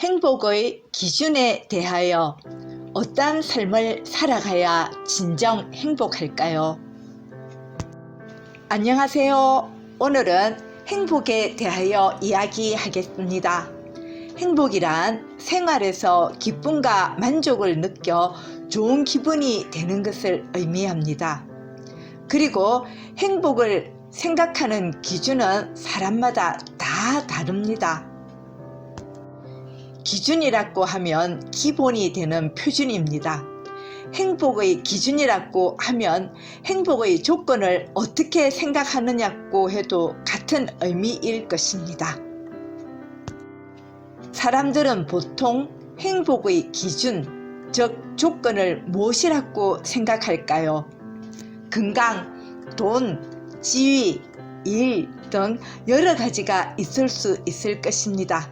행복의 기준에 대하여 어떤 삶을 살아가야 진정 행복할까요? 안녕하세요. 오늘은 행복에 대하여 이야기하겠습니다. 행복이란 생활에서 기쁨과 만족을 느껴 좋은 기분이 되는 것을 의미합니다. 그리고 행복을 생각하는 기준은 사람마다 다 다릅니다. 기준이라고 하면 기본이 되는 표준입니다. 행복의 기준이라고 하면 행복의 조건을 어떻게 생각하느냐고 해도 같은 의미일 것입니다. 사람들은 보통 행복의 기준, 즉 조건을 무엇이라고 생각할까요? 건강, 돈, 지위, 일 등 여러 가지가 있을 수 있을 것입니다.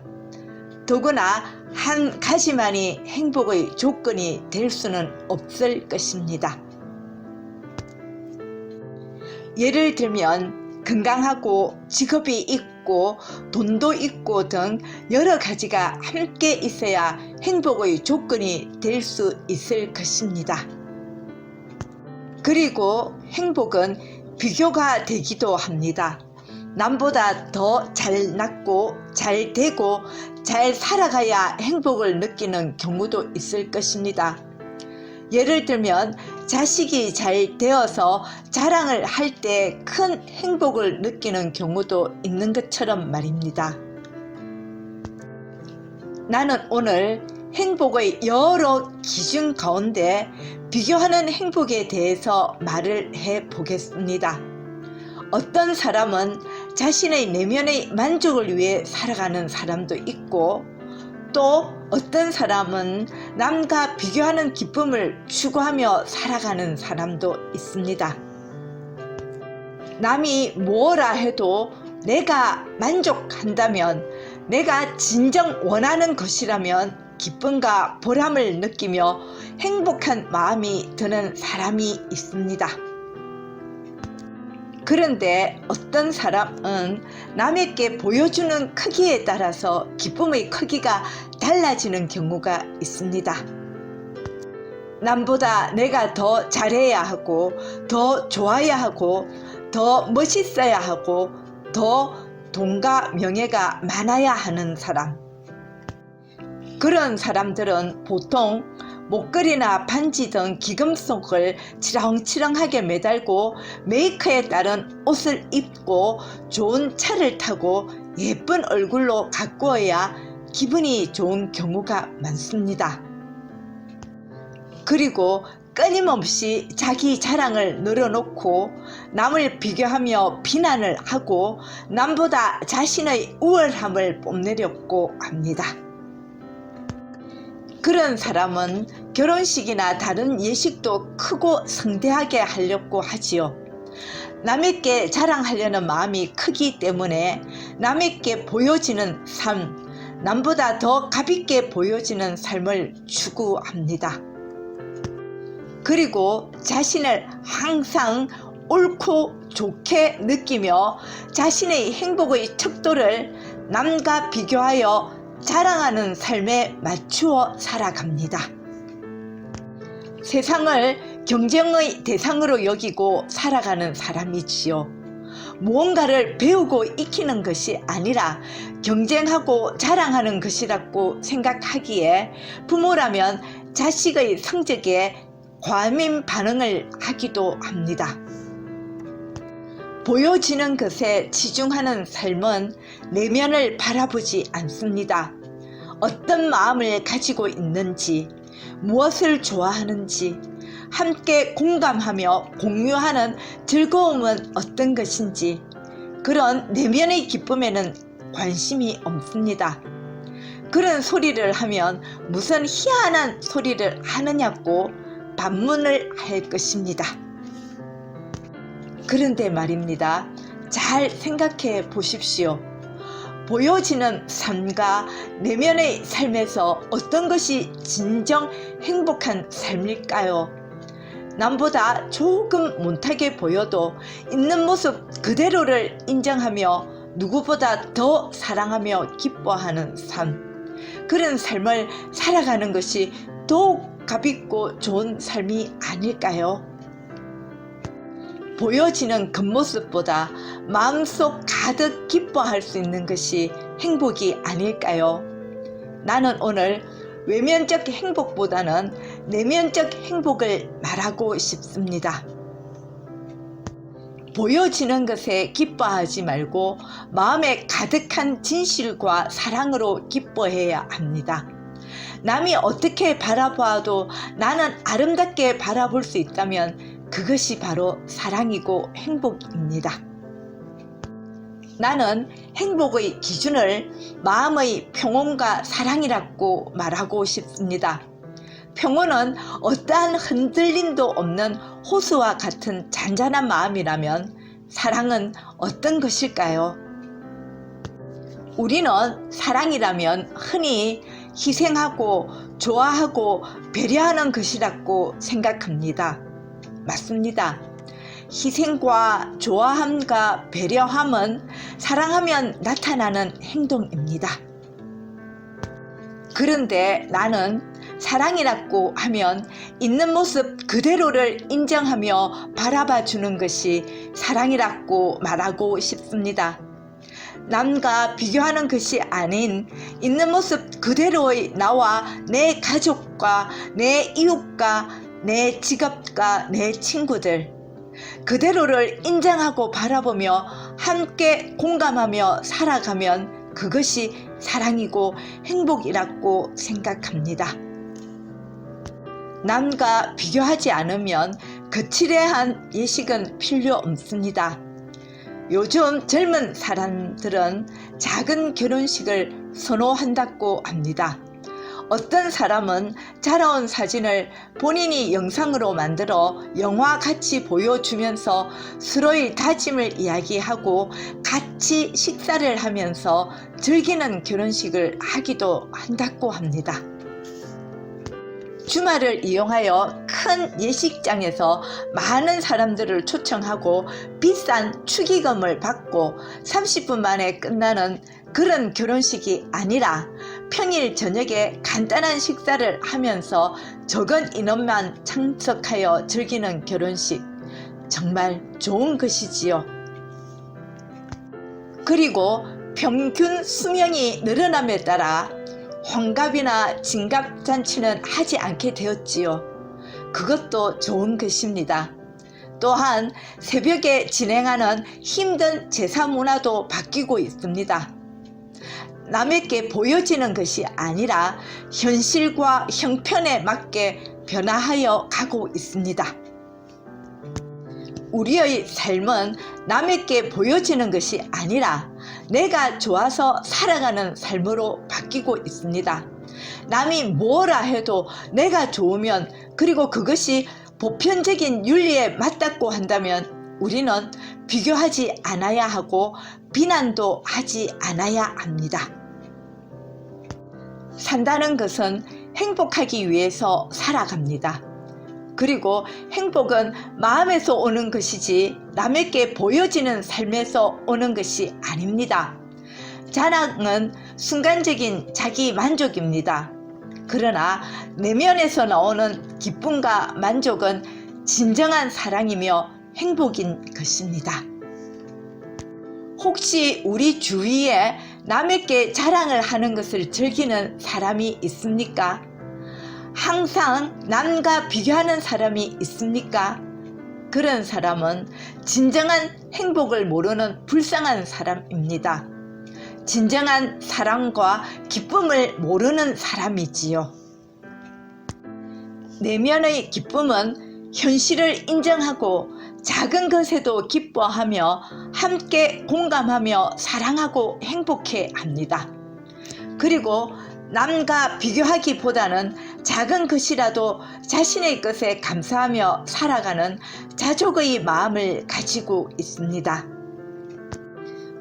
더구나 한 가지만이 행복의 조건이 될 수는 없을 것입니다. 예를 들면 건강하고 직업이 있고 돈도 있고 등 여러 가지가 함께 있어야 행복의 조건이 될 수 있을 것입니다. 그리고 행복은 비교가 되기도 합니다. 남보다 더 잘났고 잘 되고 잘 살아가야 행복을 느끼는 경우도 있을 것입니다. 예를 들면 자식이 잘 되어서 자랑을 할 때 큰 행복을 느끼는 경우도 있는 것처럼 말입니다. 나는 오늘 행복의 여러 기준 가운데 비교하는 행복에 대해서 말을 해 보겠습니다. 어떤 사람은 자신의 내면의 만족을 위해 살아가는 사람도 있고, 또 어떤 사람은 남과 비교하는 기쁨을 추구하며 살아가는 사람도 있습니다. 남이 뭐라 해도 내가 만족한다면, 내가 진정 원하는 것이라면 기쁨과 보람을 느끼며 행복한 마음이 드는 사람이 있습니다. 그런데 어떤 사람은 남에게 보여주는 크기에 따라서 기쁨의 크기가 달라지는 경우가 있습니다. 남보다 내가 더 잘해야 하고, 더 좋아야 하고, 더 멋있어야 하고, 더 돈과 명예가 많아야 하는 사람. 그런 사람들은 보통 목걸이나 반지 등 기금속을 치렁치렁하게 매달고 메이커에 따른 옷을 입고 좋은 차를 타고 예쁜 얼굴로 가꾸어야 기분이 좋은 경우가 많습니다. 그리고 끊임없이 자기 자랑을 늘어놓고 남을 비교하며 비난을 하고 남보다 자신의 우월함을 뽐내려고 합니다. 그런 사람은 결혼식이나 다른 예식도 크고 성대하게 하려고 하지요. 남에게 자랑하려는 마음이 크기 때문에 남에게 보여지는 삶, 남보다 더 값있게 보여지는 삶을 추구합니다. 그리고 자신을 항상 옳고 좋게 느끼며 자신의 행복의 척도를 남과 비교하여 자랑하는 삶에 맞추어 살아갑니다. 세상을 경쟁의 대상으로 여기고 살아가는 사람이지요. 무언가를 배우고 익히는 것이 아니라 경쟁하고 자랑하는 것이라고 생각하기에 부모라면 자식의 성적에 과민 반응을 하기도 합니다. 보여지는 것에 치중하는 삶은 내면을 바라보지 않습니다. 어떤 마음을 가지고 있는지, 무엇을 좋아하는지, 함께 공감하며 공유하는 즐거움은 어떤 것인지, 그런 내면의 기쁨에는 관심이 없습니다. 그런 소리를 하면 무슨 희한한 소리를 하느냐고 반문을 할 것입니다. 그런데 말입니다. 잘 생각해 보십시오. 보여지는 삶과 내면의 삶에서 어떤 것이 진정 행복한 삶일까요? 남보다 조금 못하게 보여도 있는 모습 그대로를 인정하며 누구보다 더 사랑하며 기뻐하는 삶. 그런 삶을 살아가는 것이 더욱 값있고 좋은 삶이 아닐까요? 보여지는 겉모습보다 마음속 가득 기뻐할 수 있는 것이 행복이 아닐까요? 나는 오늘 외면적 행복보다는 내면적 행복을 말하고 싶습니다. 보여지는 것에 기뻐하지 말고 마음에 가득한 진실과 사랑으로 기뻐해야 합니다. 남이 어떻게 바라봐도 나는 아름답게 바라볼 수 있다면 그것이 바로 사랑이고 행복입니다. 나는 행복의 기준을 마음의 평온과 사랑이라고 말하고 싶습니다. 평온은 어떠한 흔들림도 없는 호수와 같은 잔잔한 마음이라면 사랑은 어떤 것일까요? 우리는 사랑이라면 흔히 희생하고 좋아하고 배려하는 것이라고 생각합니다. 맞습니다. 희생과 좋아함과 배려함은 사랑하면 나타나는 행동입니다. 그런데 나는 사랑이라고 하면 있는 모습 그대로를 인정하며 바라봐 주는 것이 사랑이라고 말하고 싶습니다. 남과 비교하는 것이 아닌 있는 모습 그대로의 나와 내 가족과 내 이웃과 내 직업과 내 친구들 그대로를 인정하고 바라보며 함께 공감하며 살아가면 그것이 사랑이고 행복이라고 생각합니다. 남과 비교하지 않으면 거칠애한 예식은 필요 없습니다. 요즘 젊은 사람들은 작은 결혼식을 선호한다고 합니다. 어떤 사람은 자라온 사진을 본인이 영상으로 만들어 영화같이 보여주면서 서로의 다짐을 이야기하고 같이 식사를 하면서 즐기는 결혼식을 하기도 한다고 합니다. 주말을 이용하여 큰 예식장에서 많은 사람들을 초청하고 비싼 축의금을 받고 30분 만에 끝나는 그런 결혼식이 아니라 평일 저녁에 간단한 식사를 하면서 적은 인원만 참석하여 즐기는 결혼식, 정말 좋은 것이지요. 그리고 평균 수명이 늘어남에 따라 환갑이나 진갑잔치는 하지 않게 되었지요. 그것도 좋은 것입니다. 또한 새벽에 진행하는 힘든 제사 문화도 바뀌고 있습니다. 남에게 보여지는 것이 아니라 현실과 형편에 맞게 변화하여 가고 있습니다. 우리의 삶은 남에게 보여지는 것이 아니라 내가 좋아서 살아가는 삶으로 바뀌고 있습니다. 남이 뭐라 해도 내가 좋으면 그리고 그것이 보편적인 윤리에 맞다고 한다면 우리는 비교하지 않아야 하고 비난도 하지 않아야 합니다. 산다는 것은 행복하기 위해서 살아갑니다. 그리고 행복은 마음에서 오는 것이지 남에게 보여지는 삶에서 오는 것이 아닙니다. 자랑은 순간적인 자기 만족입니다. 그러나 내면에서 나오는 기쁨과 만족은 진정한 사랑이며 행복인 것입니다. 혹시 우리 주위에 남에게 자랑을 하는 것을 즐기는 사람이 있습니까? 항상 남과 비교하는 사람이 있습니까? 그런 사람은 진정한 행복을 모르는 불쌍한 사람입니다. 진정한 사랑과 기쁨을 모르는 사람이지요. 내면의 기쁨은 현실을 인정하고 작은 것에도 기뻐하며 함께 공감하며 사랑하고 행복해 합니다. 그리고 남과 비교하기보다는 작은 것이라도 자신의 것에 감사하며 살아가는 자족의 마음을 가지고 있습니다.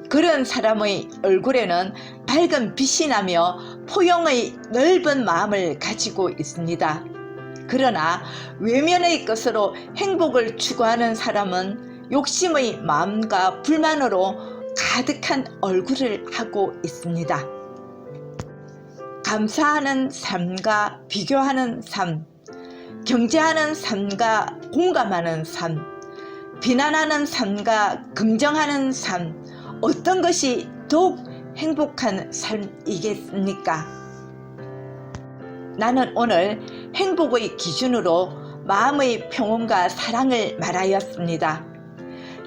그런 사람의 얼굴에는 밝은 빛이 나며 포용의 넓은 마음을 가지고 있습니다. 그러나 외면의 것으로 행복을 추구하는 사람은 욕심의 마음과 불만으로 가득한 얼굴을 하고 있습니다. 감사하는 삶과 비교하는 삶, 경제하는 삶과 공감하는 삶, 비난하는 삶과 긍정하는 삶, 어떤 것이 더욱 행복한 삶이겠습니까? 나는 오늘 행복의 기준으로 마음의 평온과 사랑을 말하였습니다.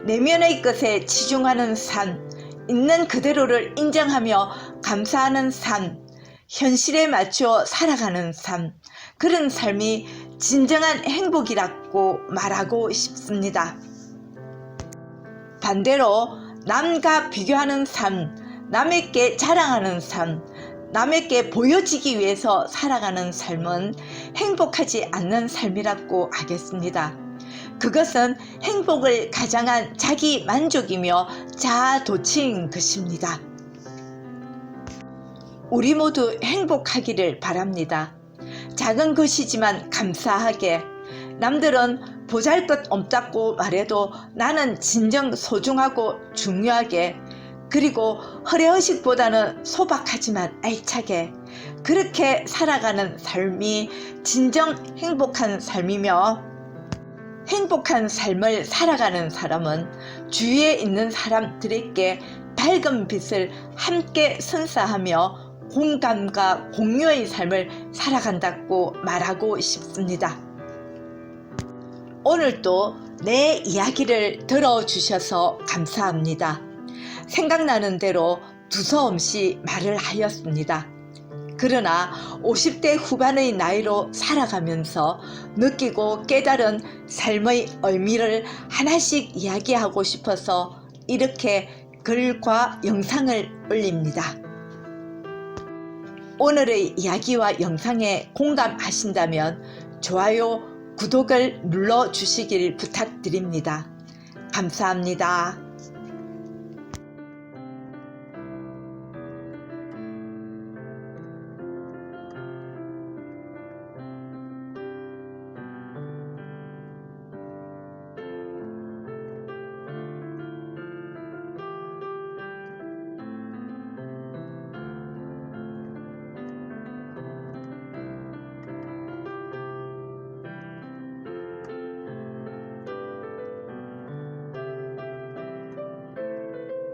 내면의 것에 치중하는 삶, 있는 그대로를 인정하며 감사하는 삶, 현실에 맞춰 살아가는 삶, 그런 삶이 진정한 행복이라고 말하고 싶습니다. 반대로 남과 비교하는 삶, 남에게 자랑하는 삶, 남에게 보여지기 위해서 살아가는 삶은 행복하지 않는 삶이라고 하겠습니다. 그것은 행복을 가장한 자기 만족이며 자아도취인 것입니다. 우리 모두 행복하기를 바랍니다. 작은 것이지만 감사하게, 남들은 보잘것없다고 말해도 나는 진정 소중하고 중요하게, 그리고 허례허식보다는 소박하지만 알차게, 그렇게 살아가는 삶이 진정 행복한 삶이며, 행복한 삶을 살아가는 사람은 주위에 있는 사람들에게 밝은 빛을 함께 선사하며 공감과 공유의 삶을 살아간다고 말하고 싶습니다. 오늘도 내 이야기를 들어주셔서 감사합니다. 생각나는 대로 두서없이 말을 하였습니다. 그러나 50대 후반의 나이로 살아가면서 느끼고 깨달은 삶의 의미를 하나씩 이야기하고 싶어서 이렇게 글과 영상을 올립니다. 오늘의 이야기와 영상에 공감하신다면 좋아요, 구독을 눌러주시길 부탁드립니다. 감사합니다.